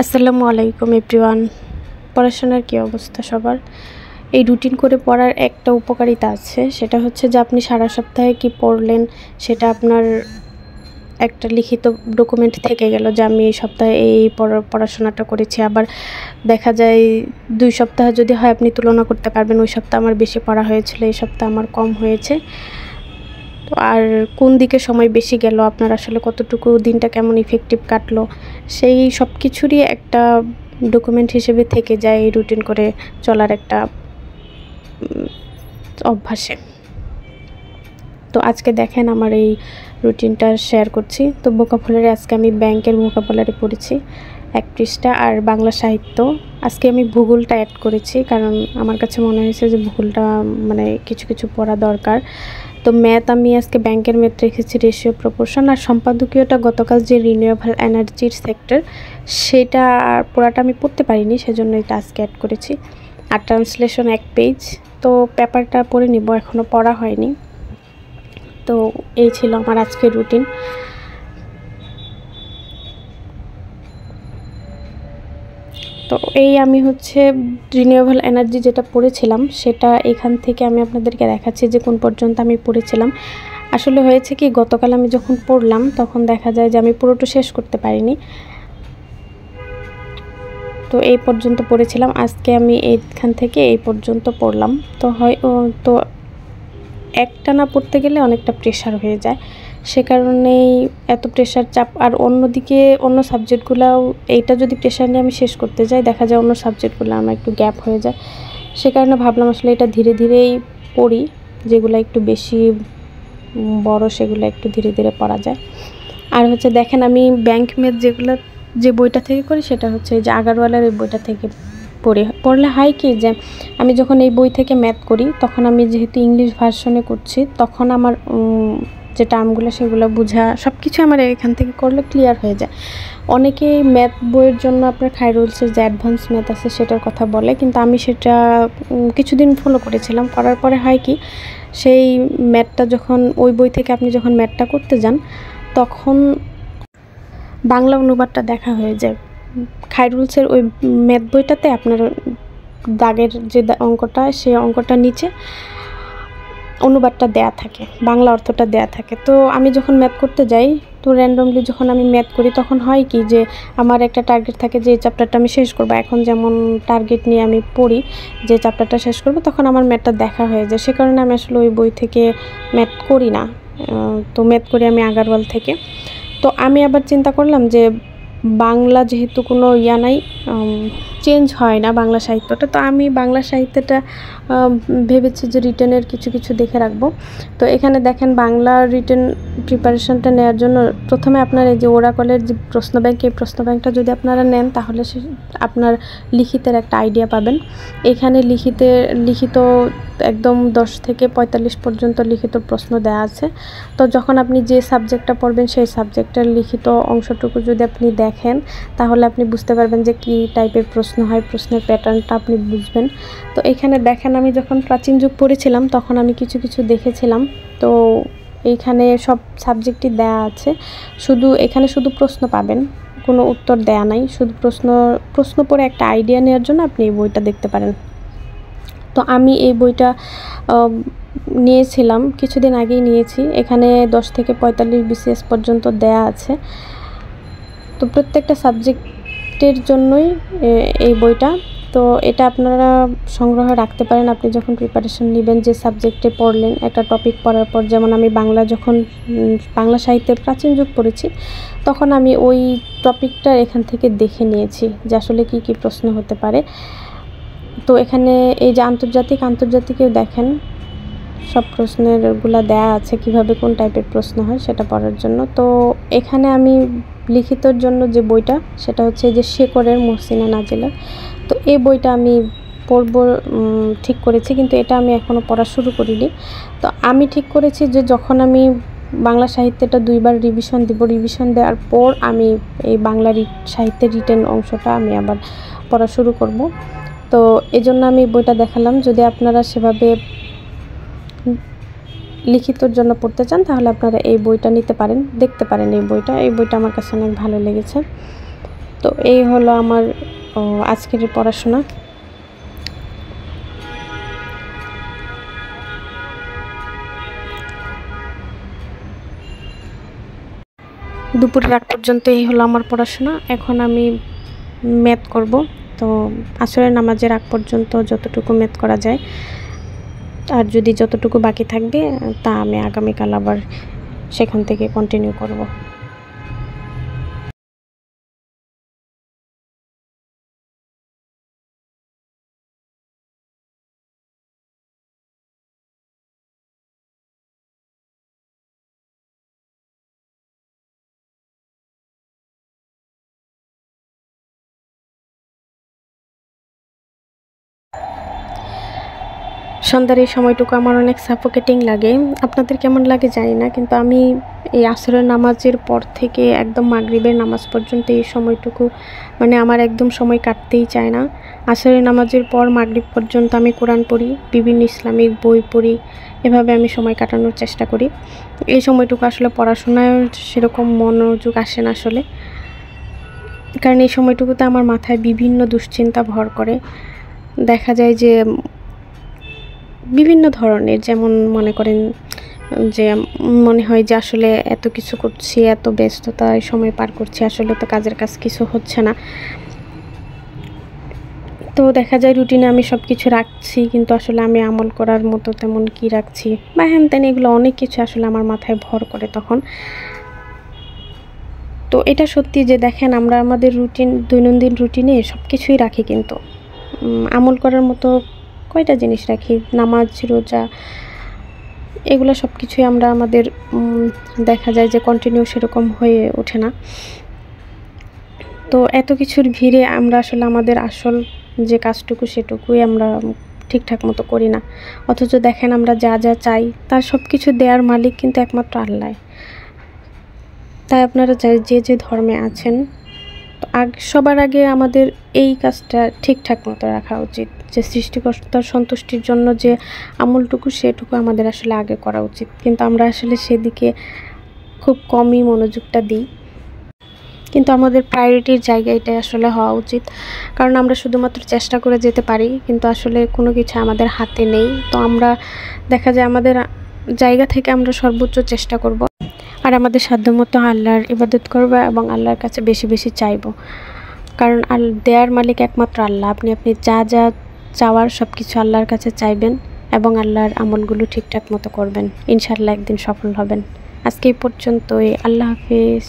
আসসালামু আলাইকুম এভরিওয়ান। পড়াশোনার কী অবস্থা সবার? এই রুটিন করে পড়ার একটা উপকারিতা আছে, সেটা হচ্ছে যে আপনি সারা সপ্তাহে কি পড়লেন সেটা আপনার একটা লিখিত ডকুমেন্ট থেকে গেল যে আমি এই সপ্তাহে এই পড়াশোনাটা করেছি। আবার দেখা যায় 2 সপ্তাহ যদি হয় আপনি তুলনা করতে পারবেন, ওই সপ্তাহ আমার বেশি পড়া হয়েছিল, এই সপ্তাহ আমার কম হয়েছে। তো আর কোন দিকে সময় বেশি গেল, আপনার আসলে কতটুকু দিনটা কেমন ইফেক্টিভ কাটলো, সেই সব কিছুরই একটা ডকুমেন্ট হিসেবে থেকে যায় এই রুটিন করে চলার একটা অভ্যাসে। তো আজকে দেখেন আমার এই রুটিনটা শেয়ার করছি। তো ভোকাবুলারি আজকে আমি ব্যাংকের ভোকাবুলারি পড়েছি 1 পৃষ্ঠা, আর বাংলা সাহিত্য। আজকে আমি ভূগোলটা অ্যাড করেছি কারণ আমার কাছে মনে হয়েছে যে ভূগোলটা মানে কিছু পড়া দরকার। তো ম্যাথ আমি আজকে ব্যাংকের ম্যাথ রেখেছি রেশিও প্রপোর্শন, আর সম্পাদকীয়টা গতকাল যে রিনিউয়েবল এনার্জির সেক্টর সেটা পড়াটা আমি পড়তে পারিনি, সেজন্য এটা আজকে অ্যাড করেছি। আর ট্রান্সলেশন 1 পেজ, তো পেপারটা পড়ে নিব, এখনও পড়া হয়নি। তো এই ছিল আমার আজকের রুটিন। তো এই আমি হচ্ছে রিনিউয়েবল এনার্জি যেটা পড়েছিলাম সেটা এখান থেকে আমি আপনাদেরকে দেখাচ্ছি যে কোন পর্যন্ত আমি পড়েছিলাম। আসলে হয়েছে কি, গতকাল আমি যখন পড়লাম তখন দেখা যায় যে আমি পুরোটা শেষ করতে পারিনি, তো এই পর্যন্ত পড়েছিলাম। আজকে আমি এইখান থেকে এই পর্যন্ত পড়লাম। তো একটানা পড়তে গেলে অনেকটা প্রেশার হয়ে যায়, সে কারণেই এত প্রেশার চাপ। আর অন্যদিকে অন্য সাবজেক্টগুলোও এইটা যদি প্রেশার নিয়ে আমি শেষ করতে যাই, দেখা যায় অন্য সাবজেক্টগুলো আমার একটু গ্যাপ হয়ে যায়। সে কারণে ভাবলাম আসলে এটা ধীরে ধীরেই পড়ি, যেগুলো একটু বেশি বড় সেগুলো একটু ধীরে ধীরে পড়া যায়। আর হচ্ছে দেখেন আমি ব্যাংক ম্যাথ যে বইটা থেকে করি সেটা হচ্ছে এই যে আগারওয়ালার এই বইটা থেকে পড়লে হয় কি যে আমি যখন এই বই থেকে ম্যাথ করি তখন আমি যেহেতু ইংলিশ ভার্সনে করছি, তখন আমার যে টার্মগুলো সেগুলো বোঝা সব কিছু আমার এখান থেকে করলে ক্লিয়ার হয়ে যায়। অনেকেই ম্যাথ বইয়ের জন্য আপনার খায়রুলসের যে অ্যাডভান্স ম্যাথ আছে সেটার কথা বলে, কিন্তু আমি সেটা কিছুদিন ফলো করেছিলাম। করার পরে হয় কি, সেই ম্যাথটা যখন ওই বই থেকে আপনি যখন ম্যাথটা করতে যান তখন বাংলা অনুবাদটা দেখা হয়ে যায়। খায়রুলসের ওই ম্যাথ বইটাতে আপনার দাগের যে অঙ্কটা, সেই অঙ্কটার নিচে অনুবাদটা দেয়া থাকে, বাংলা অর্থটা দেয়া থাকে। তো আমি যখন ম্যাথ করতে যাই, তো র্যান্ডমলি যখন আমি ম্যাথ করি তখন হয় কি যে আমার একটা টার্গেট থাকে যে এই চ্যাপ্টারটা আমি শেষ করবো। এখন যেমন টার্গেট নিয়ে আমি পড়ি যে চ্যাপ্টারটা শেষ করবো, তখন আমার ম্যাথটা দেখা হয়ে যায়। সে কারণে আমি আসলে ওই বই থেকে ম্যাথ করি না, তো ম্যাথ করি আমি আগারওয়াল থেকে। তো আমি আবার চিন্তা করলাম যে বাংলা যেহেতু কোনো নাই, চেঞ্জ হয় না বাংলা সাহিত্যটা, তো আমি বাংলা সাহিত্যটা ভেবেছি যে রিটেনের কিছু দেখে রাখবো। তো এখানে দেখেন বাংলা রিটেন প্রিপারেশনটা নেওয়ার জন্য প্রথমে আপনার এই যে ওরাকলের যে প্রশ্ন ব্যাংক, এই প্রশ্ন ব্যাংকটা যদি আপনারা নেন তাহলে আপনার লিখিতের একটা আইডিয়া পাবেন। এখানে লিখিত একদম 10 থেকে 45 পর্যন্ত লিখিত প্রশ্ন দেওয়া আছে। তো যখন আপনি যে সাবজেক্টটা পড়বেন সেই সাবজেক্টের লিখিত অংশটুকু যদি আপনি দেখেন তাহলে আপনি বুঝতে পারবেন যে কী টাইপের প্রশ্ন হয়, প্রশ্নের প্যাটার্নটা আপনি বুঝবেন। তো এখানে দেখেন আমি যখন প্রাচীন যুগ পড়েছিলাম তখন আমি কিছু দেখেছিলাম। তো এইখানে সব সাবজেক্টই দেয়া আছে, এখানে শুধু প্রশ্ন পাবেন, কোনো উত্তর দেয়া নাই, শুধু প্রশ্ন পড়ে একটা আইডিয়া নেওয়ার জন্য আপনি এই বইটা দেখতে পারেন। তো আমি এই বইটা নিয়েছিলাম, কিছুদিন আগেই নিয়েছি। এখানে 10 থেকে 45 BCS পর্যন্ত দেয়া আছে। তো প্রত্যেকটা সাবজেক্টের জন্যই এই বইটা। তো এটা আপনারা সংগ্রহ রাখতে পারেন আপনি যখন প্রিপারেশন নেবেন, যে সাবজেক্টে পড়লেন একটা টপিক পড়ার পর। যেমন আমি যখন বাংলা সাহিত্যের প্রাচীন যুগ পড়েছি তখন আমি ওই টপিকটা এখান থেকে দেখে নিয়েছি যে আসলে কী প্রশ্ন হতে পারে। তো এখানে এই যে আন্তর্জাতিকেও দেখেন সব প্রশ্নেরগুলো দেয়া আছে, কিভাবে কোন টাইপের প্রশ্ন হয় সেটা পড়ার জন্য। তো এখানে আমি লিখিতর জন্য যে বইটা সেটা হচ্ছে যে শেকরের মহসিনা নাজিলা। তো এই বইটা আমি পড়ব ঠিক করেছি, কিন্তু এটা আমি এখনও পড়া শুরু করিনি। তো আমি ঠিক করেছি যে যখন আমি বাংলা সাহিত্যটা 2 বার রিভিশন দিব, রিভিশন দেওয়ার পর আমি এই বাংলা সাহিত্যের রিটেন অংশটা আমি আবার পড়া শুরু করব। তো এজন্য আমি বইটা দেখালাম। যদি আপনারা সেভাবে লিখিতর জন্য পড়তে চান তাহলে আপনারা এই বইটা নিতে পারেন, দেখতে পারেন এই বইটা আমার কাছে অনেক ভালো লেগেছে। তো এই হলো আমার আজকের পড়াশোনা। দুপুরের আগ পর্যন্ত এই হলো আমার পড়াশোনা। এখন আমি ম্যাথ করব। তো আসরের নামাজের আগ পর্যন্ত যতটুকু ম্যাথ করা যায়, আর যদি যতটুকু বাকি থাকবে তা আমি আগামীকাল আবার সেখান থেকে কন্টিনিউ করব। সন্ধ্যার এই সময়টুকু আমার অনেক সাফোকেটিং লাগে। আপনাদের কেমন লাগে জানি না, কিন্তু আমি এই আসরের নামাজের পর থেকে একদম মাগরিবের নামাজ পর্যন্ত এই সময়টুকু মানে আমার একদম সময় কাটতেই চায় না। আসরের নামাজের পর মাগরিব পর্যন্ত আমি কোরআন পড়ি, বিভিন্ন ইসলামিক বই পড়ি, এভাবে আমি সময় কাটানোর চেষ্টা করি। এই সময়টুকু আসলে পড়াশোনায় সেরকম মনোযোগ আসে না আসলে, কারণ এই সময়টুকুতে আমার মাথায় বিভিন্ন দুশ্চিন্তা ভর করে। দেখা যায় যে বিভিন্ন ধরনের, যেমন মনে করেন যে মনে হয় যে আসলে এত কিছু করছি, এত ব্যস্ততায় সময় পার করছি, আসলে তো কাজের কাজ কিছু হচ্ছে না। তো দেখা যায় রুটিনে আমি সব কিছু রাখছি, কিন্তু আসলে আমি আমল করার মতো তেমন কি রাখছি বা হ্যান তেন, এগুলো অনেক কিছু আসলে আমার মাথায় ভর করে তখন। তো এটা সত্যি যে দেখেন আমরা আমাদের দৈনন্দিন রুটিনে সব কিছুই রাখি, কিন্তু আমল করার মতো কয়টা জিনিস রাখি? নামাজ, রোজা, এগুলো সব কিছুই আমরা আমাদের দেখা যায় যে কন্টিনিউ সেরকম হয়ে ওঠে না। তো এত কিছুর ভিড়ে আমরা আসলে আমাদের আসল যে কাজটুকু সেটুকুই আমরা ঠিকঠাক মতো করি না। অথচ দেখেন আমরা যা যা চাই তার সব কিছু দেওয়ার মালিক কিন্তু একমাত্র আল্লাহ। তাই আপনারা যে যে ধর্মে আছেন, তো সবার আগে আমাদের এই কাজটা ঠিকঠাক মতো রাখা উচিত, যে সৃষ্টিকর্তার সন্তুষ্টির জন্য যে আমলটুকু সেটুকু আমাদের আসলে আগে করা উচিত, কিন্তু আমরা আসলে সেদিকে খুব কমই মনোযোগটা দিই। কিন্তু আমাদের প্রায়োরিটির জায়গা এটাই আসলে হওয়া উচিত, কারণ আমরা শুধুমাত্র চেষ্টা করে যেতে পারি, কিন্তু আসলে কোনো কিছু আমাদের হাতে নেই। তো আমরা দেখা যায় আমাদের জায়গা থেকে আমরা সর্বোচ্চ চেষ্টা করব, আর আমাদের সাধ্যমতো আল্লাহর ইবাদত করব এবং আল্লাহর কাছে বেশি বেশি চাইব, কারণ দেয়ার মালিক একমাত্র আল্লাহ। আপনি যা যা চাওয়ার সব কিছু আল্লাহর কাছে চাইবেন এবং আল্লাহর আমলগুলো ঠিকঠাক মতো করবেন, ইনশাআল্লাহ একদিন সফল হবেন। আজকে এই পর্যন্তই। আল্লাহ হাফেজ।